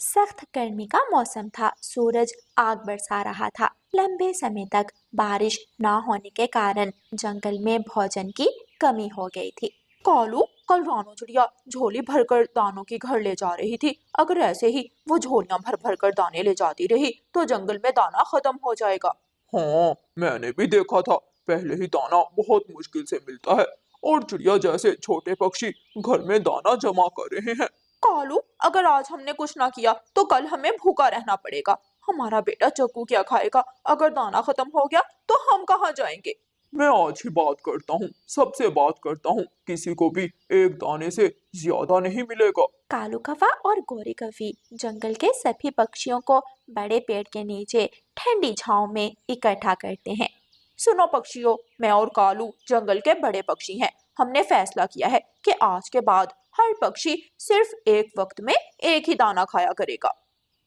सख्त गर्मी का मौसम था। सूरज आग बरसा रहा था। लंबे समय तक बारिश ना होने के कारण जंगल में भोजन की कमी हो गई थी। कालू, कल रानू चिड़िया झोली भरकर दानों की घर ले जा रही थी। अगर ऐसे ही वो झोलियां भर भर कर दाने ले जाती रही तो जंगल में दाना खत्म हो जाएगा। हाँ, मैंने भी देखा था। पहले ही दाना बहुत मुश्किल से मिलता है और चिड़िया जैसे छोटे पक्षी घर में दाना जमा कर रहे हैं। कालू, अगर आज हमने कुछ ना किया तो कल हमें भूखा रहना पड़ेगा। हमारा बेटा चक्कू क्या खाएगा? अगर दाना खत्म हो गया तो हम कहाँ जाएंगे? मैं आज ही बात करता हूँ, सबसे बात करता हूँ। किसी को भी एक दाने से ज्यादा नहीं मिलेगा। कालू कौवा और गोरी कौवी जंगल के सभी पक्षियों को बड़े पेड़ के नीचे ठंडी छांव में इकट्ठा करते हैं। सुनो पक्षियों, मैं और कालू जंगल के बड़े पक्षी हैं। हमने फैसला किया है कि आज के बाद हर पक्षी सिर्फ एक वक्त में एक ही दाना खाया करेगा।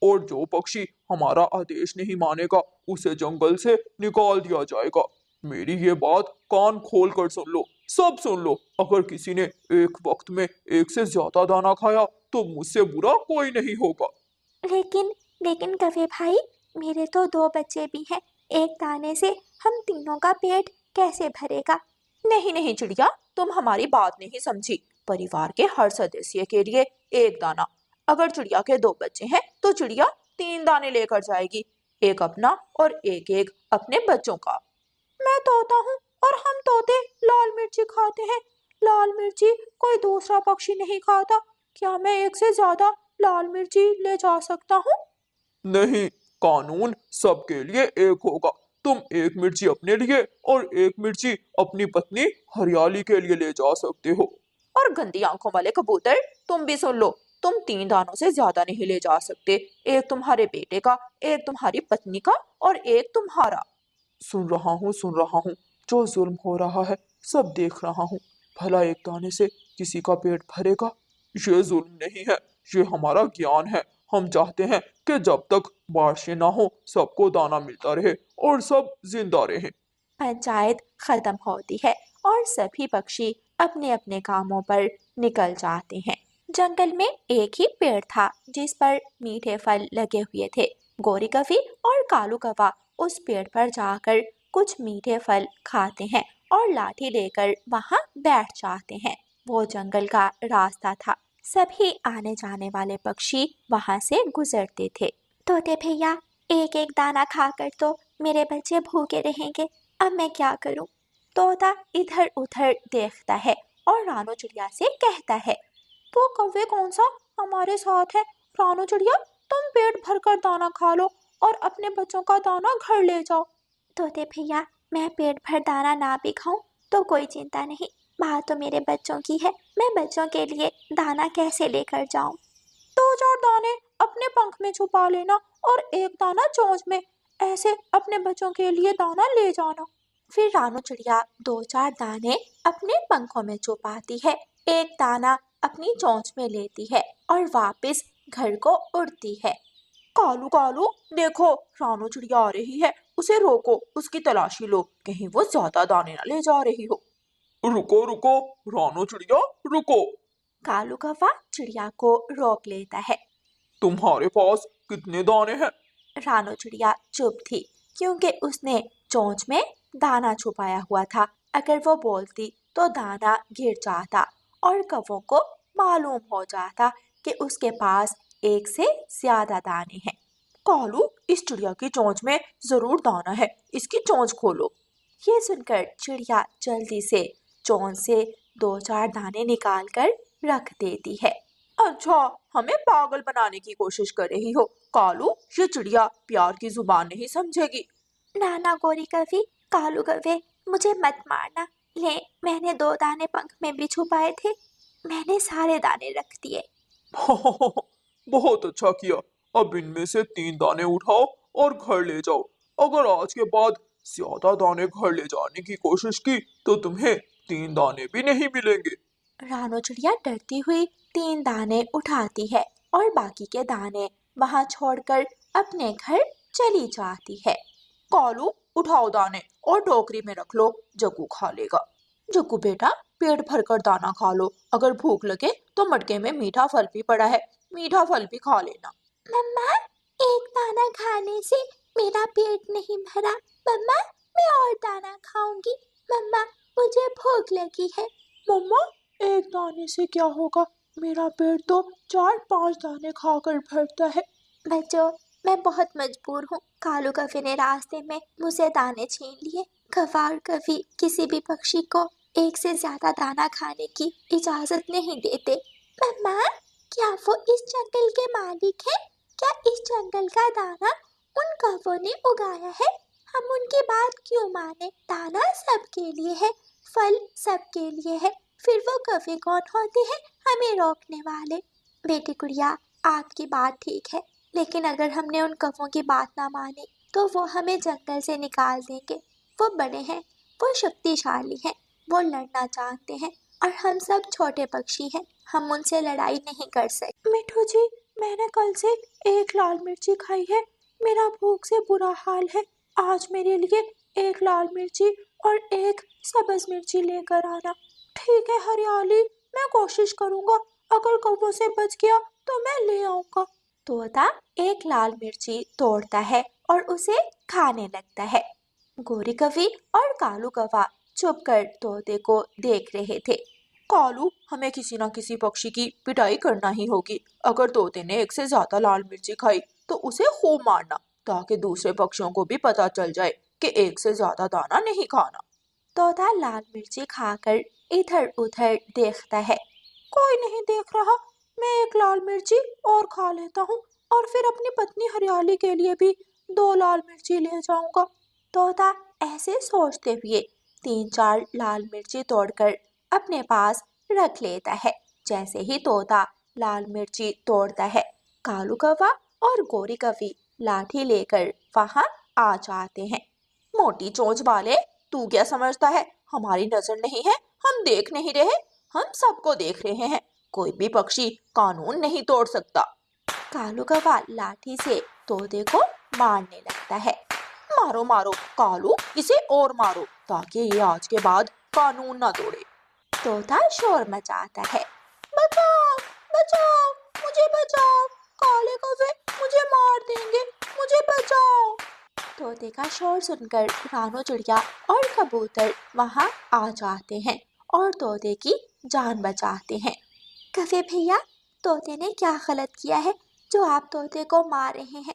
और जो पक्षी हमारा आदेश नहीं मानेगा उसे जंगल से निकाल दिया जाएगा। मेरी ये बात कान खोल कर सुन लो, सब सुन लो। अगर किसी ने एक वक्त में एक से ज्यादा दाना खाया तो मुझसे बुरा कोई नहीं होगा। लेकिन लेकिन कौवे भाई, मेरे तो 2 बच्चे भी हैं। एक दाने से हम तीनों का पेट कैसे भरेगा? नहीं नहीं चिड़िया, तुम हमारी बात नहीं समझी। परिवार के हर सदस्य के लिए एक दाना। अगर चिड़िया के 2 बच्चे हैं तो चिड़िया 3 दाने लेकर जाएगी, एक अपना और एक एक अपने बच्चों का। मैं तोता हूँ और हम तोते लाल मिर्ची खाते हैं। लाल मिर्ची कोई दूसरा पक्षी नहीं खाता। क्या मैं एक से ज्यादा लाल मिर्ची ले जा सकता हूँ? नहीं, कानून सबके लिए एक होगा। तुम एक मिर्ची अपने लिए और एक मिर्ची अपनी पत्नी हरियाली के लिए ले जा सकते हो। और गंदी आंखों वाले कबूतर, तुम भी सुन लो। तुम 3 दानों से ज्यादा नहीं ले जा सकते। एक तुम्हारे बेटे का, एक तुम्हारी पत्नी का और एक तुम्हारा। सुन रहा हूँ। जो जुल्म हो रहा है सब देख रहा हूँ। भला एक दाने से किसी का पेट भरेगा? ये जुल्म नहीं है, ये हमारा ज्ञान है। हम चाहते हैं कि जब तक बारिशें ना हो सबको दाना मिलता रहे और सब जिंदा रहे। पंचायत खत्म होती है और सभी पक्षी अपने अपने कामों पर निकल जाते हैं। जंगल में एक ही पेड़ था जिस पर मीठे फल लगे हुए थे। गोरी कौवी और कालू कौवा उस पेड़ पर जाकर कुछ मीठे फल खाते हैं और लाठी लेकर वहां बैठ जाते हैं। वो जंगल का रास्ता था। सभी आने जाने वाले पक्षी वहां से गुजरते थे। तोते भैया, एक एक दाना खाकर तो मेरे बच्चे भूखे रहेंगे। अब मैं क्या करूं? तोता इधर उधर देखता है और रानू चिड़िया से कहता है। वो कौवे कौन सा हमारे साथ है? रानू चिड़िया, तुम पेट भरकर दाना खा लो और अपने बच्चों का दाना घर ले जाओ। तोते भैया, मैं पेट भर दाना ना भी खाऊं तो कोई चिंता नहीं। बात तो मेरे बच्चों की है। मैं बच्चों के लिए दाना कैसे लेकर जाऊं? 2-4 दाने अपने पंख में छुपा लेना और एक दाना चोंच में। ऐसे अपने बच्चों के लिए दाना ले जाना। फिर रानू चिड़िया 2-4 दाने अपने पंखों में छुपाती है, एक दाना अपनी चोंच में लेती है और वापस घर को उड़ती है। कालू कालू, देखो रानू चिड़िया आ रही है। उसे रोको, उसकी तलाशी लो, कहीं वो ज्यादा दाने ना ले जा रही हो। रुको रुको, रानो चिड़िया रुको। कालू कौवा चिड़िया को रोक लेता है। तुम्हारे पास कितने दाने हैं? रानू चिड़िया चुप थी क्योंकि उसने चोंच में दाना छुपाया हुआ था। अगर वो बोलती तो दाना गिर जाता और कौवों को मालूम हो जाता कि उसके पास एक से ज्यादा दाने हैं। कालू, इस चिड़िया की चोंच में जरूर दाना है, इसकी चोंच खोलो। ये सुनकर चिड़िया जल्दी से चोंच से 2-4 दाने निकाल कर रख देती है। अच्छा, हमें पागल बनाने की कोशिश कर रही हो। कालू, ये चिड़िया प्यार की जुबान नहीं समझेगी। नाना गोरी कौवी, कालू कौवे, मुझे मत मारना। ले, मैंने 2 दाने पंख में भी छुपाए थे। मैंने सारे दाने रख दिए। बहुत अच्छा किया। अब इनमें से 3 दाने उठाओ और घर ले जाओ। अगर आज के बाद ज्यादा दाने घर ले जाने की कोशिश की तो तुम्हें 3 दाने भी नहीं मिलेंगे। रानो चिड़िया डरती हुई 3 दाने उठाती है और बाकी के दाने वहां छोड़कर अपने घर चली जाती है। कालू, उठाओ दाने और टोकरी में रख लो, जग्गू खा लेगा। जग्गू बेटा, पेट भरकर दाना खा लो। अगर भूख लगे तो मटके में मीठा फल भी पड़ा है, मीठा फल भी खा लेना। मम्मा, एक दाना खाने से मेरा पेट नहीं भरा। मम्मा, मैं और दाना खाऊंगी। मम्मा, मुझे भूख लगी है। मम्मा, एक दाने से क्या होगा? मेरा पेट तो 4-5 दाने खाकर भरता है। बच्चों, मैं बहुत मजबूर हूँ। कालू कौवे ने रास्ते में मुझसे दाने छीन लिए। कौवा और कभी किसी भी पक्षी को एक से ज्यादा दाना खाने की इजाजत नहीं देते। मम्मा, क्या वो इस जंगल के मालिक हैं? क्या इस जंगल का दाना उन कौवों ने उगाया है? हम उनकी बात क्यों माने? दाना सबके लिए है, फल सबके लिए है। फिर वो कौवे कौन होते हैं हमें रोकने वाले? बेटी गुड़िया, आपकी बात ठीक है, लेकिन अगर हमने उन कौवों की बात ना मानी तो वो हमें जंगल से निकाल देंगे। वो बड़े हैं, वो शक्तिशाली हैं, वो लड़ना जानते हैं और हम सब छोटे पक्षी हैं, हम उनसे लड़ाई नहीं कर सकते। मिठू जी, मैंने कल से एक लाल मिर्ची खाई है। मेरा भूख से बुरा हाल है। आज मेरे लिए एक लाल मिर्ची और एक सब्ज मिर्ची लेकर आना। ठीक है हरियाली, मैं कोशिश करूंगा। अगर कौवों से बच गया तो मैं ले आऊंगा। तोता एक लाल मिर्ची तोड़ता है और उसे खाने लगता है। गोरी कौवी और कालू कौवा चुप कर तोते को देख रहे थे। कालू, हमें किसी ना किसी पक्षी की पिटाई करना ही होगी। अगर तोते ने एक से ज्यादा लाल मिर्ची खाई तो उसे खूब मारना, ताकि दूसरे पक्षियों को भी पता चल जाए कि एक से ज्यादा दाना नहीं खाना। तोता लाल मिर्ची खाकर इधर उधर देखता है। कोई नहीं देख रहा, मैं एक लाल मिर्ची और खा लेता हूँ और फिर अपनी पत्नी हरियाली के लिए भी 2 लाल मिर्ची ले जाऊंगा। तोता ऐसे सोचते हुए 3-4 लाल मिर्ची तोड़कर अपने पास रख लेता है। जैसे ही तोता लाल मिर्ची तोड़ता है, कालू कौवा और गोरी कौवी लाठी लेकर वहां आ जाते हैं। मोटी चोंच वाले, तू क्या समझता है हमारी नजर नहीं है? हम देख नहीं रहे? हम सबको देख रहे हैं। कोई भी पक्षी कानून नहीं तोड़ सकता। कालू कौवा लाठी से तोते को मारने लगता है। मारो मारो कालू, इसे और मारो ताकि ये आज के बाद कानून ना तोड़े। तोता शोर मचाता है। बचाओ, बचाओ, मुझे बचाओ। काले कौवे मुझे मार देंगे, मुझे बचाओ। तोते का शोर सुनकर रानू चिड़िया और कबूतर वहां आ जाते हैं और तोते की जान बचाते हैं। कौवे भैया, तोते ने क्या गलत किया है जो आप तोते को मार रहे हैं?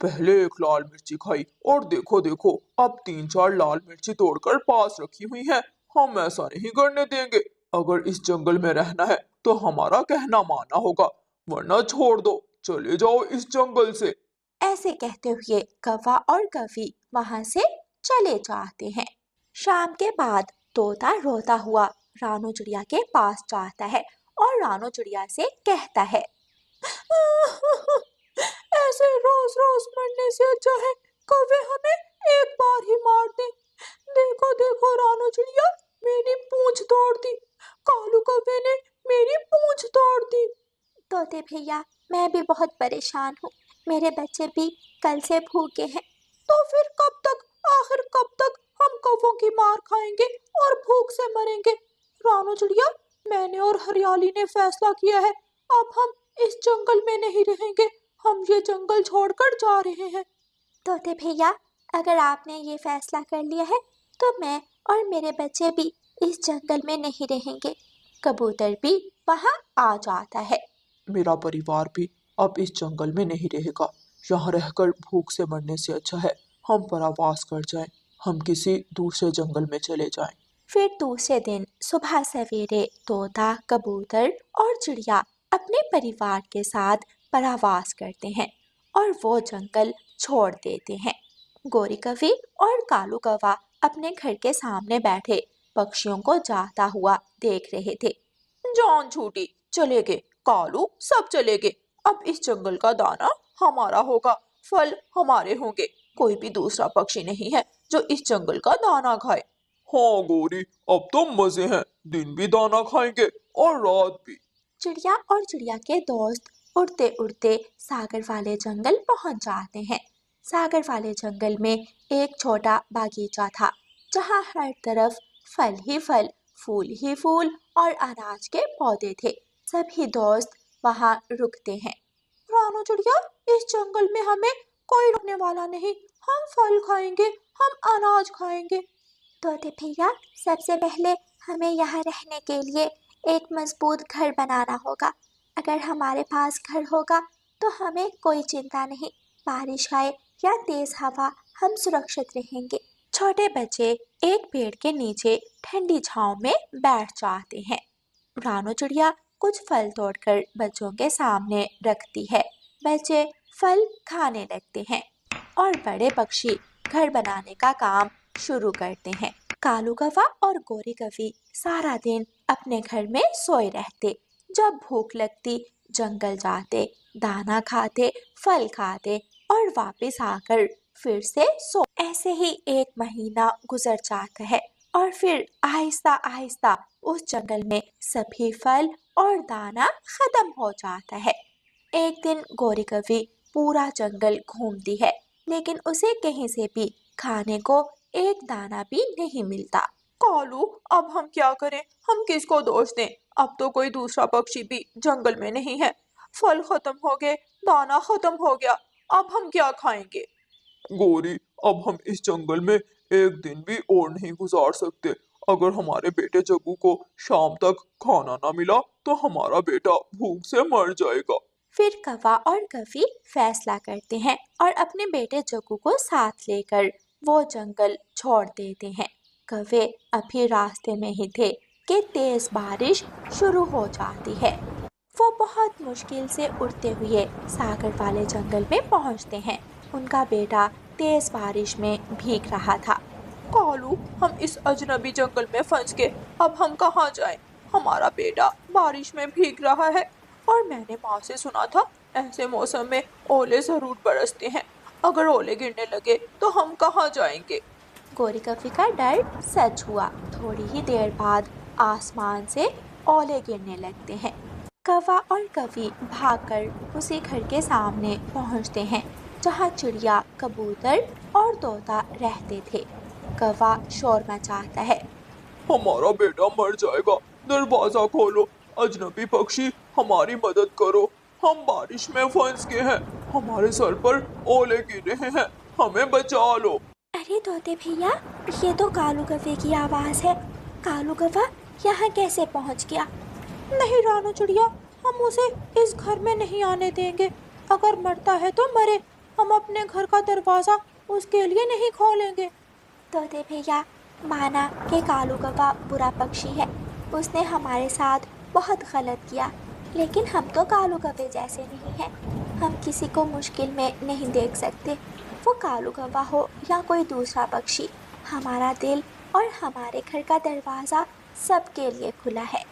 पहले एक लाल मिर्ची खाई और देखो देखो अब 3-4 लाल मिर्ची तोड़कर पास रखी हुई हैं। हम ऐसा नहीं करने देंगे। अगर इस जंगल में रहना है तो हमारा कहना मानना होगा, वरना छोड़ दो, चले जाओ इस जंगल से। ऐसे कहते हुए कौवा और कौवी वहां से चले जाते हैं। शाम के बाद तोता रोता हुआ रानू चिड़िया के पास जाता है और रानू चिड़िया से कहता है। ऐसे रोज रोज मरने से अच्छा है कौवे हमें एक बार ही मार दे। देखो देखो रानू चिड़िया, मेरी पूंछ तोड़ दी। कालू कौवे ने मेरी पूंछ तोड़ दी। तोते भैया, मैं भी बहुत परेशान हूँ, मेरे बच्चे भी कल से भूखे हैं। तो फिर कब तक, आखिर कब तक हम कौवों की मार खाएंगे और भूख से मरेंगे? रानू चिड़िया, मैंने और हरियाली ने फैसला किया है, अब हम इस जंगल में नहीं रहेंगे। हम ये जंगल छोड़कर जा रहे हैं। तोते भैया, अगर आपने ये फैसला कर लिया है तो मैं और मेरे बच्चे भी इस जंगल में नहीं रहेंगे। कबूतर भी वहां आ जाता है। मेरा परिवार भी अब इस जंगल में नहीं रहेगा। यहाँ रहकर भूख से मरने से अच्छा है हम परावास कर जाएं, हम किसी दूसरे जंगल में चले जाएं। फिर दूसरे दिन सुबह सवेरे तोता, कबूतर और चिड़िया अपने परिवार के साथ परावास करते हैं और वो जंगल छोड़ देते हैं। गोरी कौवी और कालू कौवा अपने घर के सामने बैठे पक्षियों को जाता हुआ देख रहे थे। जान छूटी, चले गए कालू, सब चले गए। अब इस जंगल का दाना हमारा होगा, फल हमारे होंगे। कोई भी दूसरा पक्षी नहीं है जो इस जंगल का दाना खाए। हाँ गोरी, अब तो मजे हैं, दिन भी दाना खाएंगे और रात भी। चिड़िया और चिड़िया के दोस्त उड़ते उड़ते सागर वाले जंगल पहुंच जाते हैं। सागर वाले जंगल में एक छोटा बागीचा था जहां हर तरफ फल ही फल, फूल ही फूल और अनाज के पौधे थे। सभी दोस्त वहां रुकते हैं। रानू रानू चिड़िया, इस जंगल में हमें कोई रोकने वाला नहीं। हम फल खाएंगे, हम अनाज खाएंगे। तोते भैया, सबसे पहले हमें यहाँ रहने के लिए एक मजबूत घर बनाना होगा। अगर हमारे पास घर होगा तो हमें कोई चिंता नहीं, बारिश आए या तेज हवा, हम सुरक्षित रहेंगे। छोटे बच्चे एक पेड़ के नीचे ठंडी छांव में बैठ जाते हैं। रानू चिड़िया कुछ फल तोड़कर बच्चों के सामने रखती है। बच्चे फल खाने लगते हैं और बड़े पक्षी घर बनाने का काम शुरू करते हैं। कालू कौवा और गोरी कौवी सारा दिन अपने घर में सोए रहते। जब भूख लगती जंगल जाते, दाना खाते, फल खाते और वापस आकर फिर से सो। ऐसे ही एक महीना गुजर जाता है और फिर आहिस्ता आहिस्ता उस जंगल में सभी फल और दाना खत्म हो जाता है। एक दिन गोरी कौवी पूरा जंगल घूमती है, लेकिन उसे कहीं से भी खाने को एक दाना भी नहीं मिलता। कालू, अब हम क्या करें? हम किसको दोष दें? अब तो कोई दूसरा पक्षी भी जंगल में नहीं है। फल खत्म हो गए, दाना खत्म हो गया, अब हम क्या खाएंगे? गोरी, अब हम इस जंगल में एक दिन भी और नहीं गुजार सकते। अगर हमारे बेटे जग्गू को शाम तक खाना ना मिला तो हमारा बेटा भूख से मर जाएगा। फिर कौवा और कौवी फैसला करते हैं और अपने बेटे जग्गू को साथ लेकर वो जंगल छोड़ देते हैं। कौवे अभी रास्ते में ही थे कि तेज बारिश शुरू हो जाती है। वो बहुत मुश्किल से उड़ते हुए सागर वाले जंगल में पहुंचते हैं। उनका बेटा तेज बारिश में भीग रहा था। कालू, हम इस अजनबी जंगल में फंस के अब हम कहाँ जाएं? हमारा बेटा बारिश में भीग रहा है और मैंने माँ से सुना था ऐसे मौसम में ओले जरूर बरसते हैं। अगर ओले गिरने लगे तो हम कहाँ जाएंगे? गोरी कौवी का डर सच हुआ। थोड़ी ही देर बाद आसमान से ओले गिरने लगते हैं। कौवा और कौवी भागकर उसी घर के सामने पहुंचते हैं जहां चिड़िया, कबूतर और तोता रहते थे। कौवा शोर मचाता है, हमारा बेटा मर जाएगा, दरवाजा खोलो। अजनबी पक्षी, हमारी मदद करो, हम बारिश में फंस गए हैं, हमारे सर पर ओले गिर रहे हैं, हमें बचा लो। अरे तोते भैया, ये तो कालू कौवे की आवाज़ है। कालू कौवा यहाँ कैसे पहुँच गया? नहीं रानू चिड़िया, हम उसे इस घर में नहीं आने देंगे। अगर मरता है तो मरे, हम अपने घर का दरवाजा उसके लिए नहीं खोलेंगे। तोते भैया, माना कि कालू कौवा बुरा पक्षी है, उसने हमारे साथ बहुत गलत किया, लेकिन हम तो कालू कौवे जैसे नहीं हैं। हम किसी को मुश्किल में नहीं देख सकते। वो कालू कौवा हो या कोई दूसरा पक्षी, हमारा दिल और हमारे घर का दरवाज़ा सबके लिए खुला है।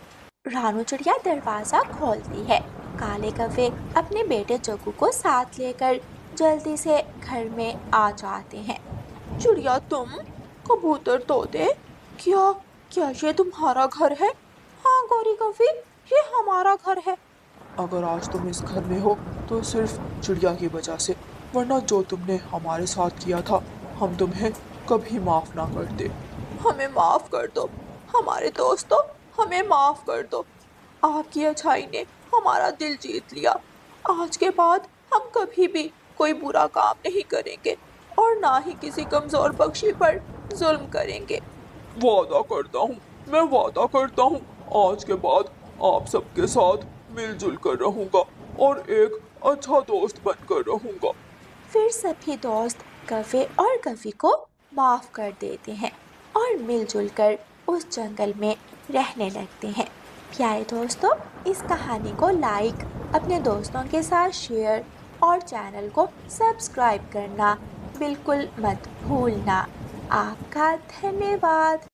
रानू चिड़िया दरवाजा खोलती है। काले कौवे अपने बेटे जग्गू को साथ लेकर जल्दी से घर में आ जाते हैं। चिड़िया तुम, कबूतर तोते, क्या क्या ये तुम्हारा घर है? हाँ गोरी कौवी, ये हमारा घर है। अगर आज तुम इस घर में हो तो सिर्फ चिड़िया की वजह से, वरना जो तुमने हमारे साथ किया था हम तुम्हें कभी माफ ना करते। हमें माफ कर दो हमारे दोस्तों, हमें माफ कर दो। आपकी अच्छाई ने हमारा दिल जीत लिया। आज के बाद हम कभी भी कोई बुरा काम नहीं करेंगे और ना ही किसी कमजोर पक्षी पर जुल्म करेंगे। वादा करता हूँ, मैं वादा करता हूँ, आज के बाद आप सबके साथ मिलजुल कर रहूँगा और एक अच्छा दोस्त बनकर रहूँगा। फिर सभी दोस्त कौवे और कौवी को माफ़ कर देते हैं और मिलजुल कर उस जंगल में रहने लगते हैं। प्यारे दोस्तों, इस कहानी को लाइक, अपने दोस्तों के साथ शेयर और चैनल को सब्सक्राइब करना बिल्कुल मत भूलना। आपका धन्यवाद।